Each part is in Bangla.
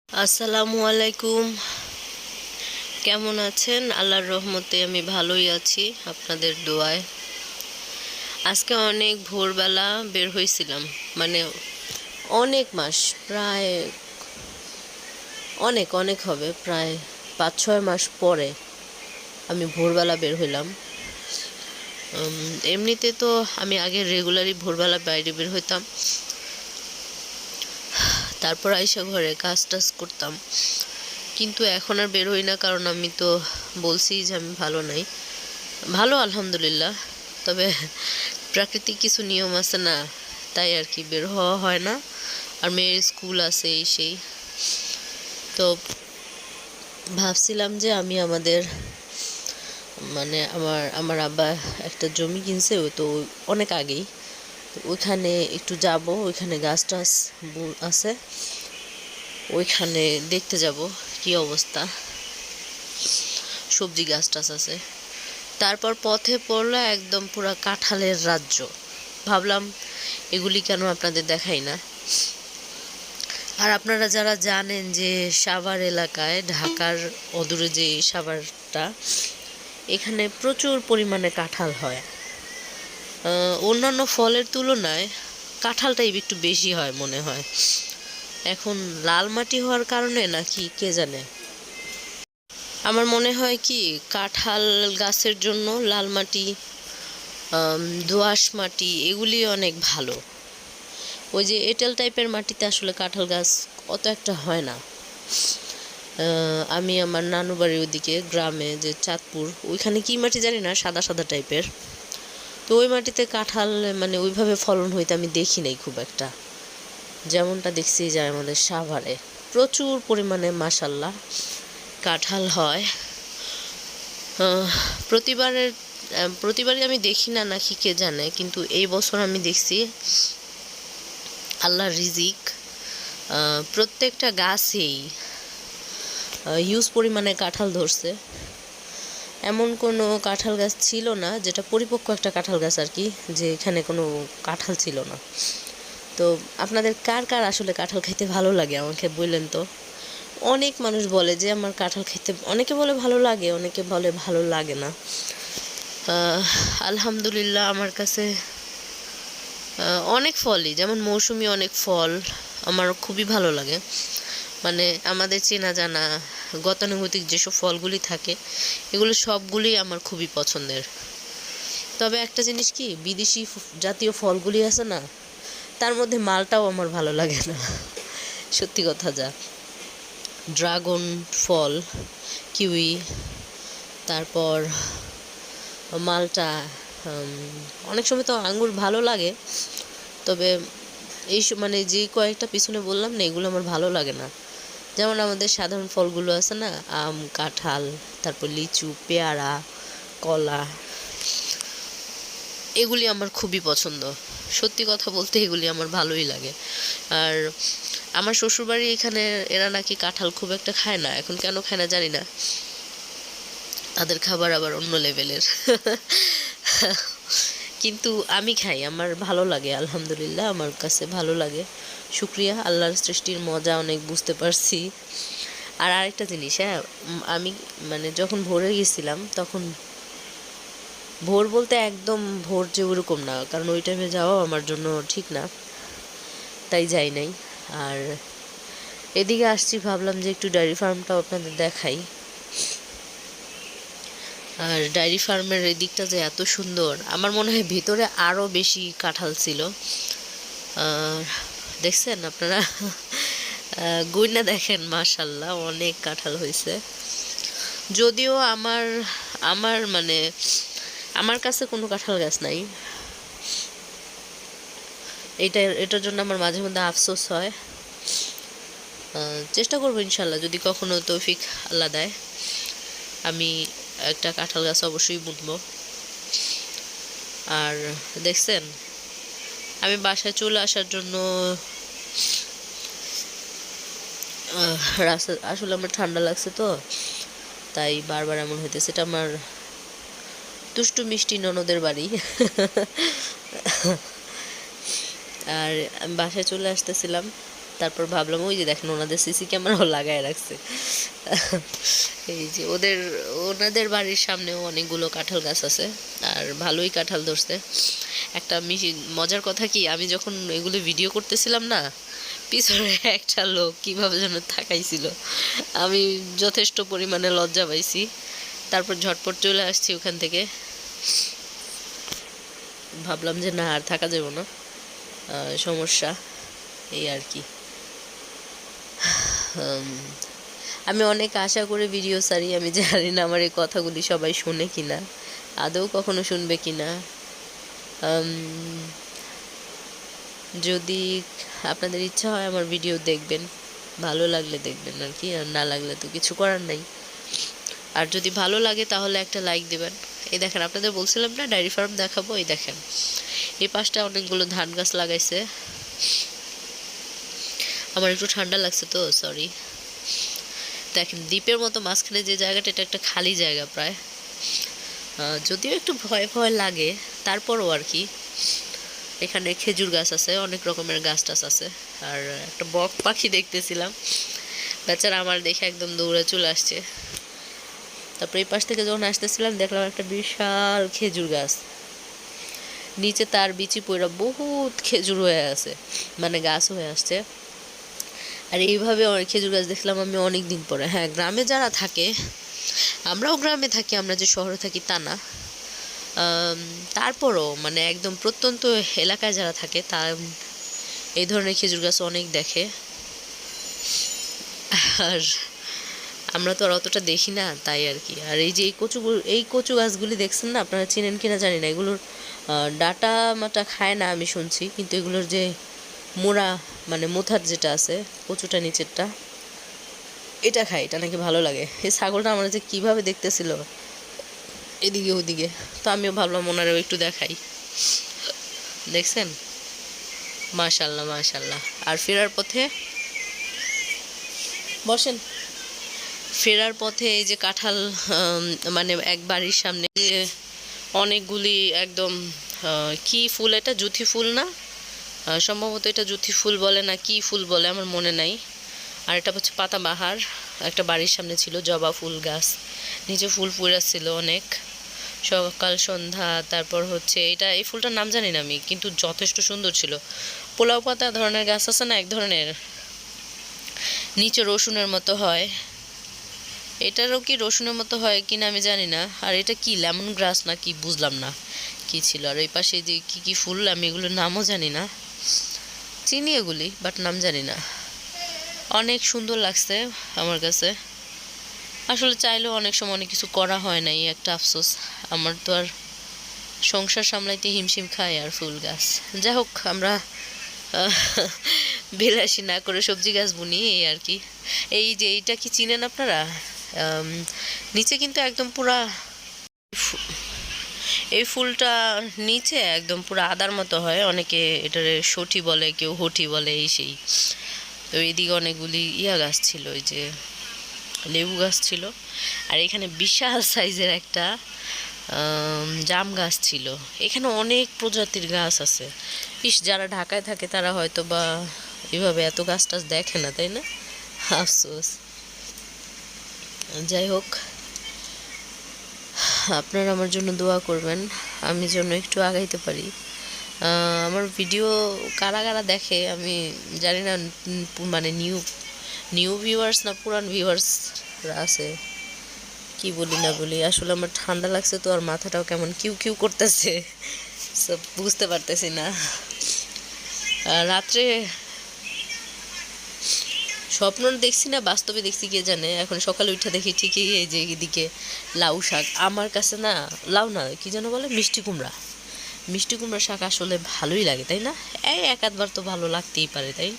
আসসালামু আলাইকুম। কেমন আছেন? আল্লাহর রহমতে আমি ভালোই আছি, আপনাদের দোয়ায়। আজকে অনেক ভোরবেলা বের হয়েছিলাম, মানে অনেক মাস, প্রায় অনেক অনেক হবে, প্রায় 5-6 মাস পরে আমি ভোরবেলা বের হইলাম। এমনিতে তো আমি আগে রেগুলারই ভোরবেলা বাইরে বের হইতাম, তারপর আইসা ঘরে কাজ টাজ করতাম, কিন্তু এখন আর বের হই না, কারণ আমি তো বলছি যে আমি ভালো নাই। ভালো আলহামদুলিল্লাহ, তবে প্রাকৃতিক কিছু নিয়ম আছে না, তাই আর কি বের হওয়া হয় না। আর মেয়ের স্কুল আছে এই সেই, তো ভাবছিলাম যে আমি মানে আমার আব্বা একটা জমি কিনছে, ওই তো অনেক আগেই, তো ওইখানে একটু যাব, ওইখানে গাছ টাছ আছে, ওইখানে দেখতে যাব কি অবস্থা, সবজি গাছ টাছ আছে। তারপর পথে পড়লো একদম পুরা কাঁঠালের রাজ্য। ভাবলাম এগুলি কেন আপনাদের দেখাই না। আর আপনারা যারা জানেন যে সাভার এলাকায়, ঢাকার অদূরে যে সাভারটা, এখানে প্রচুর পরিমাণে কাঁঠাল হয়। অন্যান্য ফলের তুলনায় কাঁঠালটাই একটু বেশি হয় মনে হয়। এখন লাল মাটি হওয়ার কারণে নাকি কে জানে, আমার মনে হয় কি কাঁঠাল গাছের জন্য লাল মাটি, দোআঁশ মাটি এগুলি অনেক ভালো। ওই যে এঁটেল টাইপের মাটিতে আসলে কাঁঠাল গাছ অত একটা হয় না। আমি আমার নানু বাড়ির ওদিকে গ্রামে, যে চাঁদপুর, ওইখানে কি মাটি জানি না, সাদা সাদা টাইপের, তো ওই মাটিতে কাঁঠাল মানে ওইভাবে ফলন হইতে আমি দেখি নাই খুব একটা, যেমনটা দেখছি যে আমাদের সাভারে প্রচুর পরিমাণে মাশাল্লাহ কাঁঠাল হয়। প্রতিবারই আমি দেখি না নাকি কে জানে, কিন্তু এই বছর আমি দেখছি আল্লাহর রিজিক, প্রত্যেকটা গাছেই হিউজ পরিমাণে কাঁঠাল ধরছে। এমন কোনো কাঁঠাল গাছ ছিল না যেটা পরিপক্ক একটা কাঁঠাল গাছ আর কি, যে এখানে কোনো কাঁঠাল ছিল না। তো আপনাদের কার কার আসলে কাঁঠাল খেতে ভালো লাগে আমাকে বললেন তো। অনেক মানুষ বলে যে আমার কাঁঠাল খেতে, অনেকে বলে ভালো লাগে, অনেকে বলে ভালো লাগে না। আলহামদুলিল্লাহ আমার কাছে অনেক ফলই, যেমন মৌসুমি অনেক ফল আমার খুবই ভালো লাগে। মানে আমাদের চেনা জানা গতানুগতিক যেসব ফলগুলি থাকে, এগুলো সবগুলি আমার খুবই পছন্দের। তবে একটা জিনিস কি, বিদেশি জাতীয় ফলগুলি আছে না, তার মধ্যে মালটাও আমার ভালো লাগে না, সত্যি কথা যা। ড্রাগন ফল, কিউই, তারপর মালটা, অনেক সময় তো আঙ্গুর ভালো লাগে, তবে এই মানে যে কয়েকটা পিছনে বললাম না, এগুলো আমার ভালো লাগে না। যেমন আমাদের সাধারণ ফলগুলো আছে না, আম, কাঁঠাল, তারপর লিচু, পেয়ারা, কলা, এগুলি আমার খুবই পছন্দ। সত্যি কথা বলতে এগুলি আমার ভালোই লাগে। আর আমার শ্বশুরবাড়ি এখানে, এরা নাকি কাঁঠাল খুব একটা খায় না, এখন কেন খায় না জানি না, তাদের খাবার আবার অন্য লেভেলের। কিন্তু আমি খাই, আমার ভালো লাগে, আলহামদুলিল্লাহ আমার কাছে ভালো লাগে। শুক্রিয়া, আল্লাহর সৃষ্টির মজা অনেক বুঝতে পারছি। আর আরেকটা জিনিস, হ্যাঁ, আমি মানে যখন ভোরে গেছিলাম, তখন ভোর বলতে একদম ভোর যে ওরকম না, কারণ ওই টাইমে যাওয়াও আমার জন্য ঠিক না, তাই যাই নাই। আর এদিকে আসছি, ভাবলাম যে একটু ডায়েরি ফার্মটাও আপনাদের দেখাই। আর ডায়েরি ফার্মের এই দিকটা যে এত সুন্দর, আমার মনে হয় ভিতরে আরও বেশি কাঁঠাল ছিল। দেখছেন আপনারা, গুইনা দেখেন, মাশাল্লাহ অনেক কাঁঠাল হয়েছে। যদিও আমার আমার মানে আমার কাছে কোনো কাঁঠাল গাছ নাই, এটার জন্য আমার মাঝে মধ্যে আফসোস হয়। চেষ্টা করবো ইনশাল্লাহ, যদি কখনো তৌফিক আল্লাহ দেয়, আমি একটা কাঁঠাল গাছ অবশ্যই বুনবো। আর দেখছেন, আমি বাসায় চলে আসার জন্য রাস্তা, আসলে আমার ঠান্ডা লাগছে তো, তাই বারবার এমন হইতেছে। এটা আমার দুষ্টু মিষ্টি ননদের বাড়ি। আর আমি বাসায় চলে আসতেছিলাম, তারপর ভাবলাম ওই যে দেখেন ওনাদের সিসি ক্যামেরাও লাগায় রাখছে। এই যে ওনাদের বাড়ির সামনেও অনেকগুলো কাঁঠাল গাছ আছে, আর ভালোই কাঁঠাল ধরছে। একটা মজার কথা কি, আমি যখন এগুলো ভিডিও করতেছিলাম না, পিছনে একটা লোক কিভাবে যেন তাকাইছিল, আমি যথেষ্ট পরিমাণে লজ্জা পাইছি। তারপর ঝটপট চলে আসছি ওখান থেকে, ভাবলাম যে না আর থাকা যাবে না, সমস্যা এই আর কি। আমি অনেক আশা করে ভিডিও ছাড়ি, আমি জানি না আমার এই কথাগুলি সবাই শোনে কিনা, আদৌ কখনো শুনবে কিনা। যদি আপনাদের ইচ্ছা হয় আমার ভিডিও দেখবেন, ভালো লাগলে দেখবেন আর কি, আর না লাগলে তো কিছু করার নাই। আর যদি ভালো লাগে তাহলে একটা লাইক দেবেন। এই দেখেন আপনাদের বলছিলাম না ডায়েরি ফার্ম দেখাবো, এই দেখেন এই পাশটা অনেকগুলো ধান গাছ লাগাইছে। আমার একটু ঠান্ডা লাগছে তো সরি। দেখেন দ্বীপের মতো মাঝখানে যে জায়গাটা, এটা একটা খালি জায়গা প্রায়, যদিও একটু ভয় ভয় লাগে, তারপরও আর কি। এখানে খেজুর গাছ আছে, অনেক রকমের গাছ টাছ আছে। আর একটা বক পাখি দেখতেছিলাম, বেচারা আমার দেখে একদম দৌড়ে চলে আসছে। তারপর এই পাশ থেকে যখন আসতেছিলাম দেখলাম একটা বিশাল খেজুর গাছ, নিচে তার বিচি পড়া বহুত খেজুর হয়ে আছে, মানে গাছ হয়ে আসছে। আর এইভাবে খেজুর গাছ দেখলাম আমি অনেক দিন পরে। হ্যাঁ, গ্রামে যারা থাকে, আমরাও গ্রামে থাকি, আমরা যে শহরে থাকি তা না, তারপরও মানে একদম প্রত্যন্ত এলাকায় যারা থাকে তার এই ধরনের খেজুর গাছ অনেক দেখে। আর আমরা তো আর অতটা দেখি না, তাই আর কি। আর এই যে এই কচু গাছগুলি দেখছেন না, আপনারা চিনেন কিনা জানি না, এগুলোর ডাটা মাটা খায় না আমি শুনছি, কিন্তু এগুলোর যে মোড়া মানে মোথার যেটা আছে, কচুটা নিচেরটা, এটা খায়, এটা নাকি ভালো লাগে। এই ছাগলটা আমার যে কীভাবে দেখতেছিল এদিকে ওদিকে, তো আমিও ভাবলাম ওনারেও একটু দেখাই। দেখছেন, মাশাল্লাহ মাশাল্লাহ। আর ফেরার পথে বসেন, ফেরার পথে এই যে কাঁঠাল, মানে এক বাড়ির সামনে অনেকগুলি একদম, কি ফুল এটা, জুথি ফুল না, সম্ভবত এটা জুথি ফুল বলে না কি ফুল বলে আমার মনে নাই। আর এটা হচ্ছে পাতাবাহার, একটা বাড়ির সামনে ছিল জবা ফুল গাছ, নিচে ফুল ছিল অনেক, সকাল সন্ধ্যা। তারপর হচ্ছে এই ফুলটার নাম জানি না আমি, কিন্তু যথেষ্ট সুন্দর ছিল। পোলাও পাতা ধরনের গাছ আছে না এক ধরনের, নিচে রসুনের মতো হয়, এটারও কি রসুনের মতো হয় কিনা আমি জানি না। আর এটা কি লেমন গ্রাস না কি বুঝলাম না কি ছিল। আর এই পাশে যে কি কি ফুল, আমি এগুলোর নামও জানি না, চিনি এগুলি বাট নাম জানি না। অনেক সুন্দর লাগছে আমার কাছে, আসলে চাইলেও অনেক সময় অনেক কিছু করা হয় না, এই একটা আফসোস। আমার তো আর সংসার সামলাইতে হিমশিম খায় আর ফুল গাছ। যাই হোক, আমরা বিলাসী না করে সবজি গাছ বুনি এই আর কি। এই যে এইটা কি চিনেন আপনারা, নিচে কিন্তু একদম পুরা, এই ফুলটা নিচে একদম পুরো আদার মতো হয়, অনেকে এটারে সঠি বলে, কেউ হঠি বলে, এই সেই। তো এইদিকে অনেকগুলি গাছ ছিল, ওই যে লেবু গাছ ছিল। আর এখানে বিশাল সাইজের একটা জাম গাছ ছিল। এখানে অনেক প্রজাতির গাছ আছে। যারা ঢাকায় থাকে তারা হয়তো বা এভাবে এত গাছ টাছ দেখে না, তাই না? আফসোস। যাই হোক, আপনারা আমার জন্য দোয়া করবেন, আমি যেন একটু আগাইতে পারি। আমার ভিডিও কারা কারা দেখে আমি জানি না, মানে নিউ ভিউয়ার্স না পুরান ভিউয়ার্সরা আছে, কি বলি না বলি। আসলে আমার ঠান্ডা লাগছে তো, আর মাথাটাও কেমন কিউ কিউ করতেছে, সব বুঝতে পারতেছি না। রাত্রে স্বপ্ন দেখছি না বাস্তবে দেখছি কে জানে। এখন সকালে উঠে দেখি ঠিকই এই যে এদিকে লাউ শাক, আমার কাছে না লাউ না কি যেন বলে, মিষ্টি কুমড়া শাক আসলে ভালোই লাগে, তাই না? এই এক আধবার তো ভালো লাগতেই পারে, তাই?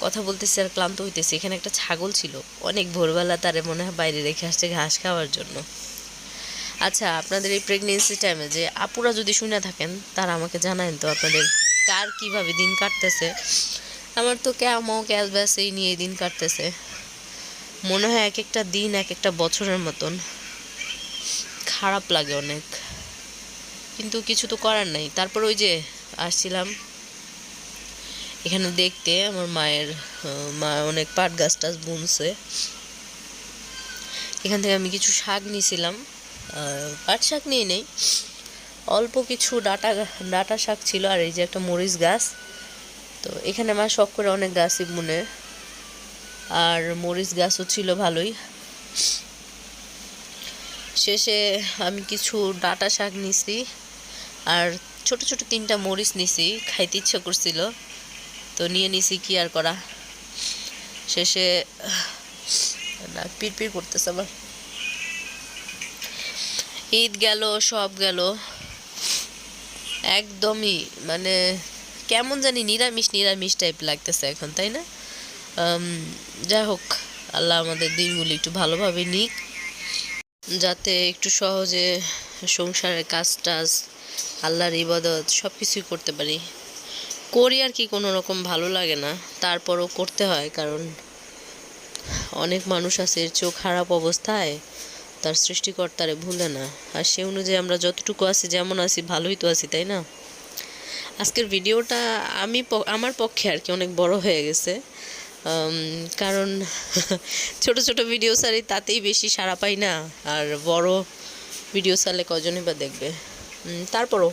কথা বলতেছি আর ক্লান্ত হইতেছি। এখানে একটা ছাগল ছিল, অনেক ভোরবেলা তারে মনে হয় বাইরে রেখে আসছে ঘাস খাওয়ার জন্য। আচ্ছা, আপনাদের এই প্রেগনেন্সি টাইমে যে আপুরা যদি শুনে থাকেন, তারা আমাকে জানায়েন তো আপনাদের কার কিভাবে দিন কাটতেছে। আমার তো ক্যাশ ব্যাস এই নিয়ে দিন কাটতেছে, মনে হয় এক একটা দিন এক একটা বছরের মতন। খারাপ লাগে অনেক, কিন্তু কিছু তো করার নাই। তারপর ওই যে আসছিলাম এখানে দেখতে আমার মায়ের মা অনেক পাট গাছ টাছ বুনছে। এখান থেকে আমি কিছু শাক নিয়েছিলাম, পাট শাক নিয়ে নেই, অল্প কিছু ডাটা শাক ছিল, আর এই যে একটা মরিচ গাছ। তো এখানে মা শখ করে অনেক গাছই বুনে, আর মরিচ গাছও ছিল ভালোই। শেষে আমি কিছু ডাটা শাক নিছি, আর ছোট ছোট 3টা মরিচ নিছি, খাইতে ইচ্ছা করছিল তো নিয়ে নিছি, কি আর করা। শেষে না পিড়পিড় করতেছে আবার। ঈদ গেল, সব গেল, একদমই মানে কেমন জানি নিরামিষ নিরামিষ টাইপ লাগতেছে এখন, তাই না? যাই হোক, আল্লাহ আমাদের দিনগুলি একটু ভালোভাবে নিক, যাতে একটু সহজে সংসারের কাজ টাজ, আল্লাহর ইবাদত সব কিছুই করতে পারি। করি আর কি, কোনো রকম ভালো লাগে না, তারপরও করতে হয়, কারণ অনেক মানুষ আছে চোখ খারাপ অবস্থায় তার সৃষ্টিকর্তারে ভুলে না, আর সে অনুযায়ী আমরা যতটুকু আছি, যেমন আছি ভালোই তো আছি, তাই না? আজকের ভিডিওটা আমার পক্ষে আর কি অনেক বড় হয়ে গেছে, কারণ ছোট ছোট ভিডিও ছাড়ি, তাতেই বেশি সাড়া পাই না, আর বড় ভিডিও ছাড়লে কজনই বা দেখবে। তারপরও